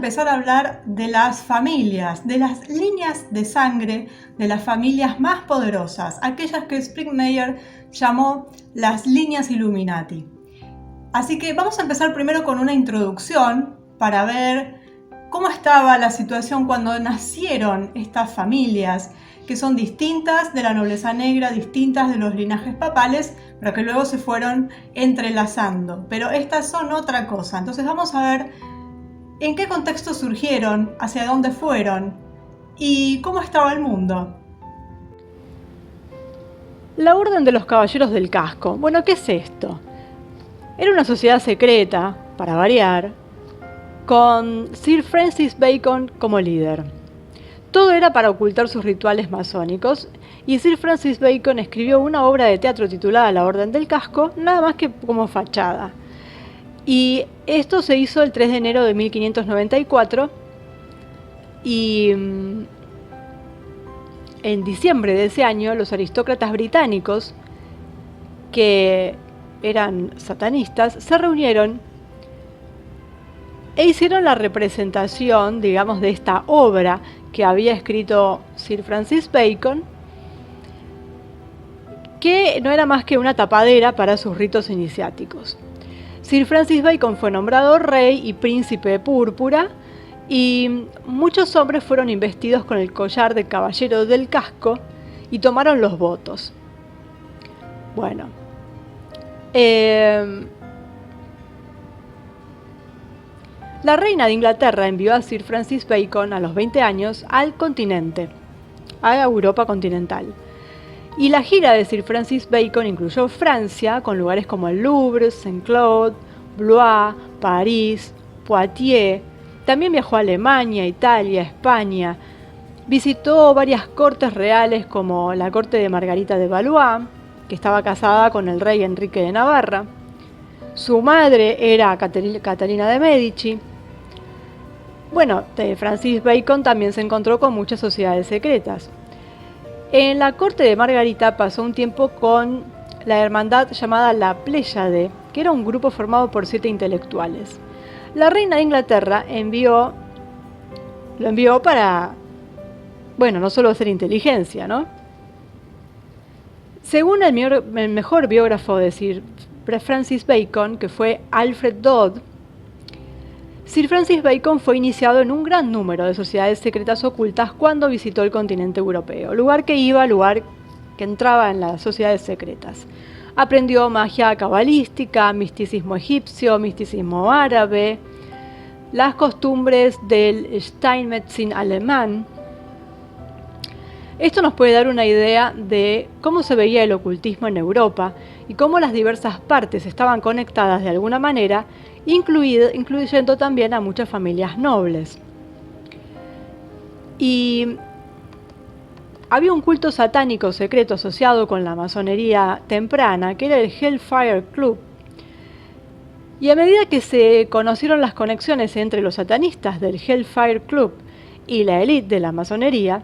empezar a hablar de las familias, de las líneas de sangre, de las familias más poderosas, aquellas que Springmeier llamó las líneas Illuminati. Así que vamos a empezar primero con una introducción para ver cómo estaba la situación cuando nacieron estas familias, que son distintas de la nobleza negra, distintas de los linajes papales, pero que luego se fueron entrelazando. Pero estas son otra cosa. Entonces vamos a ver en qué contexto surgieron, hacia dónde fueron y cómo estaba el mundo. La Orden de los Caballeros del Casco. Bueno, ¿qué es esto? Era una sociedad secreta, para variar, con Sir Francis Bacon como líder. Todo era para ocultar sus rituales masónicos, y Sir Francis Bacon escribió una obra de teatro titulada La Orden del Casco, nada más que como fachada. Y esto se hizo el 3 de enero de 1594, y en diciembre de ese año los aristócratas británicos, que eran satanistas, se reunieron e hicieron la representación, digamos, de esta obra que había escrito Sir Francis Bacon, que no era más que una tapadera para sus ritos iniciáticos. Sir Francis Bacon fue nombrado rey y príncipe de púrpura, y muchos hombres fueron investidos con el collar de caballero del casco y tomaron los votos. Bueno, la reina de Inglaterra envió a Sir Francis Bacon a los 20 años al continente, a Europa continental. Y la gira de Sir Francis Bacon incluyó Francia, con lugares como el Louvre, Saint-Cloud, Blois, París, Poitiers. También viajó a Alemania, Italia, España. Visitó varias cortes reales como la corte de Margarita de Valois, que estaba casada con el rey Enrique de Navarra. Su madre era Catalina de Medici. Bueno, Francis Bacon también se encontró con muchas sociedades secretas. En la corte de Margarita pasó un tiempo con la hermandad llamada la Pléyade, que era un grupo formado por 7 intelectuales. La reina de Inglaterra lo envió para, no solo hacer inteligencia, ¿no? Según el mejor biógrafo de Sir Francis Bacon, que fue Alfred Dodd, Sir Francis Bacon fue iniciado en un gran número de sociedades secretas ocultas cuando visitó el continente europeo, lugar que entraba en las sociedades secretas. Aprendió magia cabalística, misticismo egipcio, misticismo árabe, las costumbres del Steinmetzen alemán. Esto nos puede dar una idea de cómo se veía el ocultismo en Europa y cómo las diversas partes estaban conectadas de alguna manera, incluyendo también a muchas familias nobles. Y había un culto satánico secreto asociado con la masonería temprana, que era el Hellfire Club. Y a medida que se conocieron las conexiones entre los satanistas del Hellfire Club y la élite de la masonería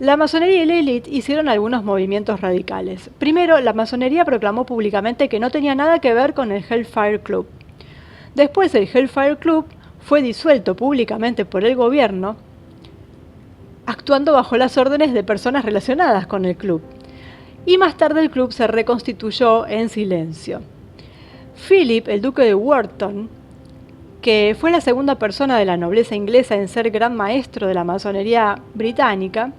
y la élite hicieron algunos movimientos radicales. Primero, la masonería proclamó públicamente que no tenía nada que ver con el Hellfire Club. Después, el Hellfire Club fue disuelto públicamente por el gobierno, actuando bajo las órdenes de personas relacionadas con el club. Y más tarde el club se reconstituyó en silencio. Philip, el duque de Wharton, que fue la segunda persona de la nobleza inglesa en ser gran maestro de la masonería británica,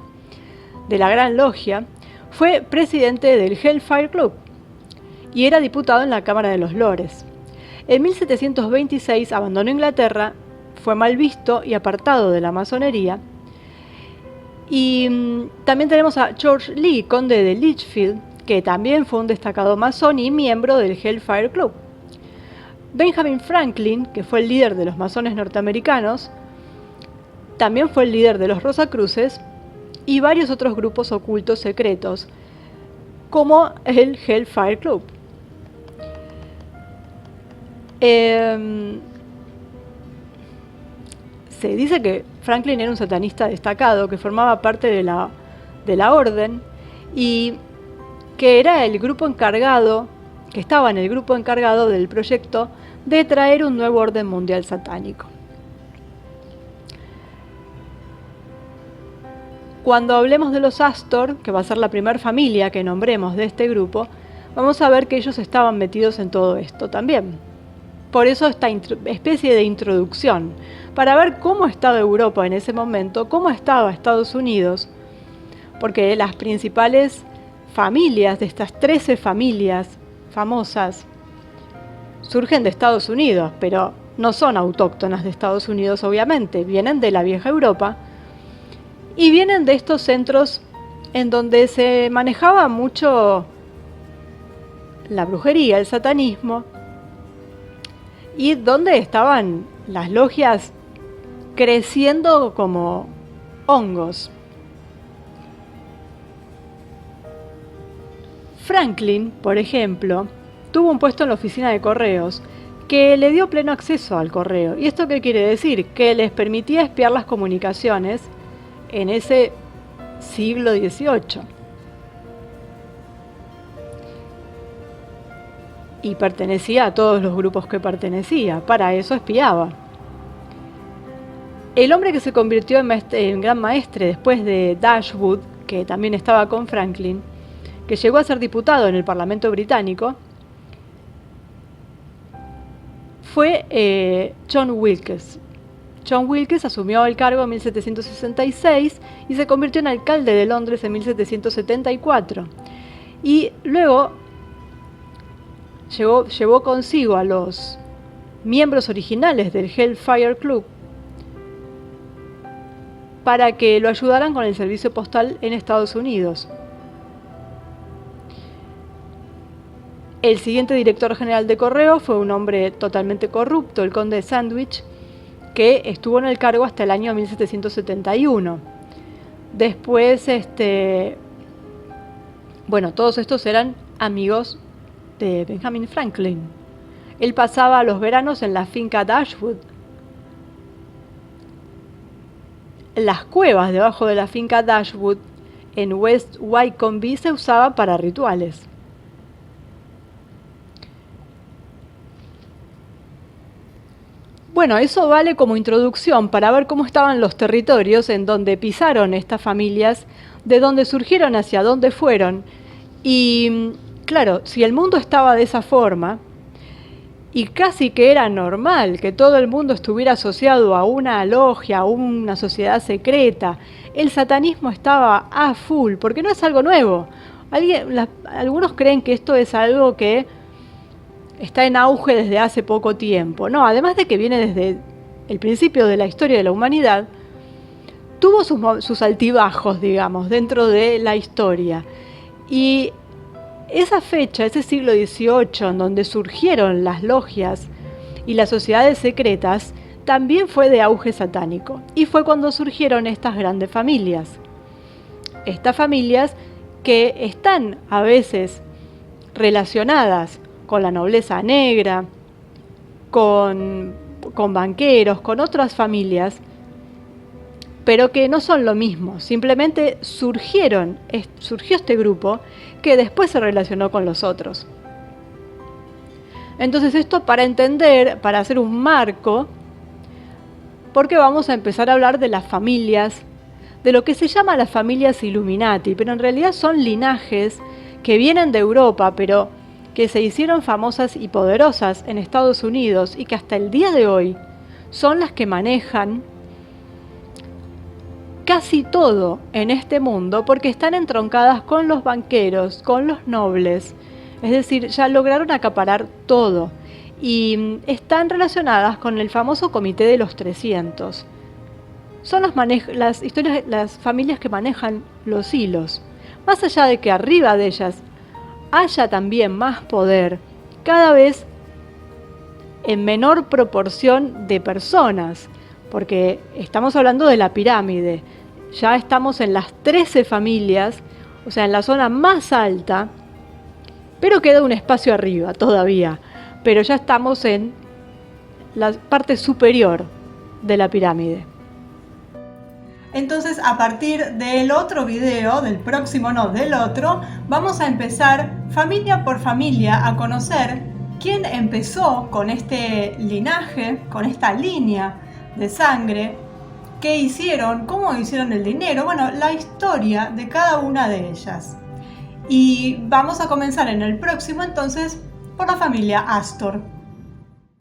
de la Gran Logia, fue presidente del Hellfire Club y era diputado en la Cámara de los Lores. En 1726 abandonó Inglaterra, fue mal visto y apartado de la masonería. Y también tenemos a George Lee, conde de Lichfield, que también fue un destacado masón y miembro del Hellfire Club. Benjamin Franklin, que fue el líder de los masones norteamericanos, también fue el líder de los Rosacruces y varios otros grupos ocultos secretos, como el Hellfire Club. Se dice que Franklin era un satanista destacado que formaba parte de la orden y que era el grupo encargado, que estaba en el grupo encargado del proyecto de traer un nuevo orden mundial satánico. cuando hablemos de los Astor, que va a ser la primera familia que nombremos de este grupo, vamos a ver que ellos estaban metidos en todo esto también. Por eso esta especie de introducción, para ver cómo estaba Europa en ese momento, cómo estaba Estados Unidos, porque las principales familias de estas 13 familias famosas surgen de Estados Unidos, pero no son autóctonas de Estados Unidos, obviamente, vienen de la vieja Europa y vienen de estos centros en donde se manejaba mucho la brujería, el satanismo, y donde estaban las logias creciendo como hongos. Franklin, por ejemplo, tuvo un puesto en la oficina de correos que le dio pleno acceso al correo. ¿Y esto qué quiere decir? Que les permitía espiar las comunicaciones en ese siglo XVIII. Y pertenecía a todos los grupos que pertenecía, para eso espiaba. El hombre que se convirtió en gran maestre después de Dashwood, que también estaba con Franklin, que llegó a ser diputado en el Parlamento británico, fue John Wilkes. John Wilkes asumió el cargo en 1766 y se convirtió en alcalde de Londres en 1774. Y luego llevó consigo a los miembros originales del Hellfire Club para que lo ayudaran con el servicio postal en Estados Unidos. El siguiente director general de correo fue un hombre totalmente corrupto, el conde de Sandwich, que estuvo en el cargo hasta el año 1771. Después, todos estos eran amigos de Benjamin Franklin. Él pasaba los veranos en la finca Dashwood. Las cuevas debajo de la finca Dashwood en West Wycombe se usaban para rituales. Bueno, eso vale como introducción para ver cómo estaban los territorios en donde pisaron estas familias, de dónde surgieron, hacia dónde fueron. Y claro, si el mundo estaba de esa forma, y casi que era normal que todo el mundo estuviera asociado a una logia, a una sociedad secreta, el satanismo estaba a full, porque no es algo nuevo. Algunos creen que esto es algo que está en auge desde hace poco tiempo. No, además de que viene desde el principio de la historia de la humanidad, tuvo sus altibajos, digamos, dentro de la historia. Y esa fecha, ese siglo XVIII, en donde surgieron las logias y las sociedades secretas, también fue de auge satánico. Y fue cuando surgieron estas grandes familias. Estas familias que están a veces relacionadas con la nobleza negra, con banqueros, con otras familias, pero que no son lo mismo. Simplemente surgió este grupo que después se relacionó con los otros. Entonces esto para entender, para hacer un marco, porque vamos a empezar a hablar de las familias, de lo que se llama las familias Illuminati, pero en realidad son linajes que vienen de Europa, pero que se hicieron famosas y poderosas en Estados Unidos y que hasta el día de hoy son las que manejan casi todo en este mundo, porque están entroncadas con los banqueros, con los nobles, es decir, ya lograron acaparar todo y están relacionadas con el famoso Comité de los 300. Son las familias que manejan los hilos, más allá de que arriba de ellas haya también más poder, cada vez en menor proporción de personas, porque estamos hablando de la pirámide, ya estamos en las 13 familias, o sea, en la zona más alta, pero queda un espacio arriba todavía, pero ya estamos en la parte superior de la pirámide. Entonces, a partir del otro video, del otro, vamos a empezar familia por familia a conocer quién empezó con este linaje, con esta línea de sangre qué hicieron, cómo hicieron el dinero, bueno, la historia de cada una de ellas. Y vamos a comenzar en el próximo entonces por la familia Astor.